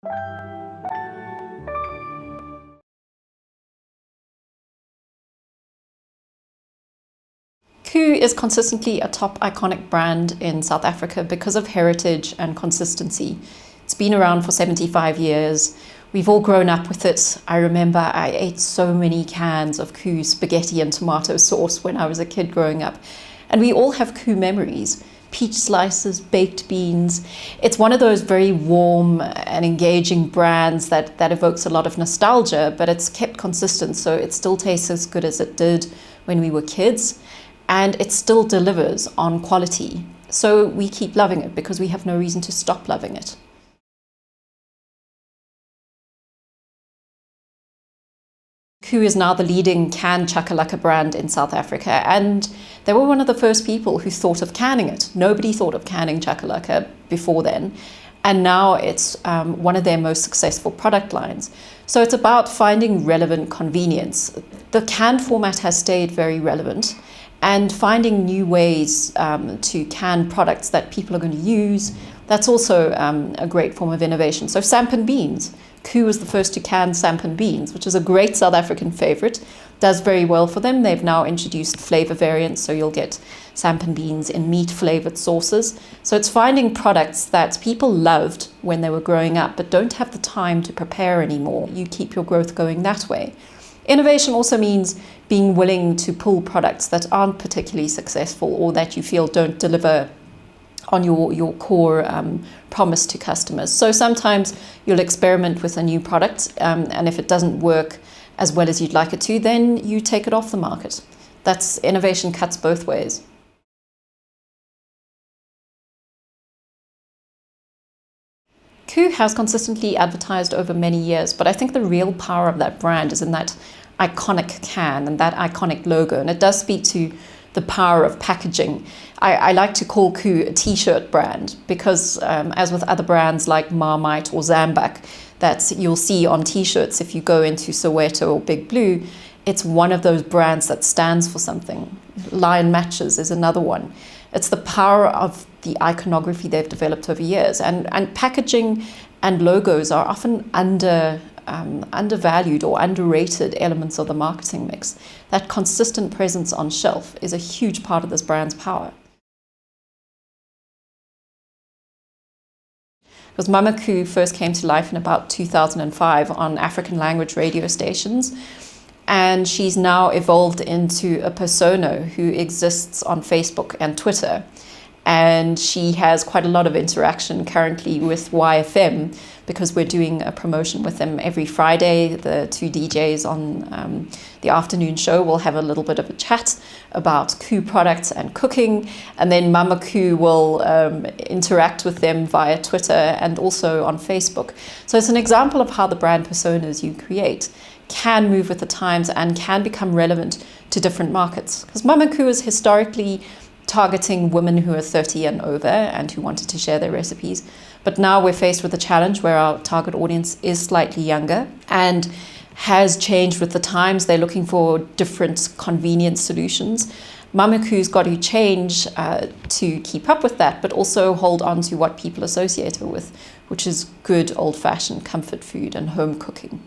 KOO is consistently a top iconic brand in South Africa because of heritage and consistency. It's been around for 75 years. We've all grown up with it. I remember I ate so many cans of KOO spaghetti and tomato sauce when I was a kid growing up. And we all have KOO memories. Peach slices, baked beans. It's one of those very warm and engaging brands that evokes a lot of nostalgia, but it's kept consistent, so it still tastes as good as it did when we were kids, and it still delivers on quality. So we keep loving it because we have no reason to stop loving it. KOO is now the leading canned Chakalaka brand in South Africa, and they were one of the first people who thought of canning it. Nobody thought of canning Chakalaka before then, and now it's one of their most successful product lines. So it's about finding relevant convenience. The canned format has stayed very relevant, and finding new ways to can products that people are going to use. That's also a great form of innovation. So sampan beans. KOO was the first to can sampan beans, which is a great South African favorite. Does very well for them. They've now introduced flavor variants, so you'll get sampan beans in meat flavored sauces. So it's finding products that people loved when they were growing up, but don't have the time to prepare anymore. You keep your growth going that way. Innovation also means being willing to pull products that aren't particularly successful or that you feel don't deliver on your core promise to customers. So sometimes you'll experiment with a new product, and if it doesn't work as well as you'd like it to, then you take it off the market. That's innovation cuts both ways. KOO has consistently advertised over many years, but I think the real power of that brand is in that iconic can and that iconic logo, and it does speak to the power of packaging. I like to call KOO a t-shirt brand because as with other brands like Marmite or Zambak that you'll see on t-shirts if you go into Soweto or Big Blue, it's one of those brands that stands for something. Lion Matches is another one. It's the power of the iconography they've developed over years, and packaging and logos are often undervalued or underrated elements of the marketing mix. That consistent presence on shelf is a huge part of this brand's power. Because Mama KOO first came to life in about 2005 on African language radio stations, and she's now evolved into a persona who exists on Facebook and Twitter. And she has quite a lot of interaction currently with YFM because we're doing a promotion with them every Friday. The two DJs on the afternoon show will have a little bit of a chat about KOO products and cooking, and then Mama KOO will interact with them via Twitter and also on Facebook. So it's an example of how the brand personas you create can move with the times and can become relevant to different markets. Because Mama KOO is historically targeting women who are 30 and over and who wanted to share their recipes. But now we're faced with a challenge where our target audience is slightly younger and has changed with the times. They're looking for different convenience solutions. Mama KOO's got to change to keep up with that, but also hold on to what people associate her with, which is good old-fashioned comfort food and home cooking.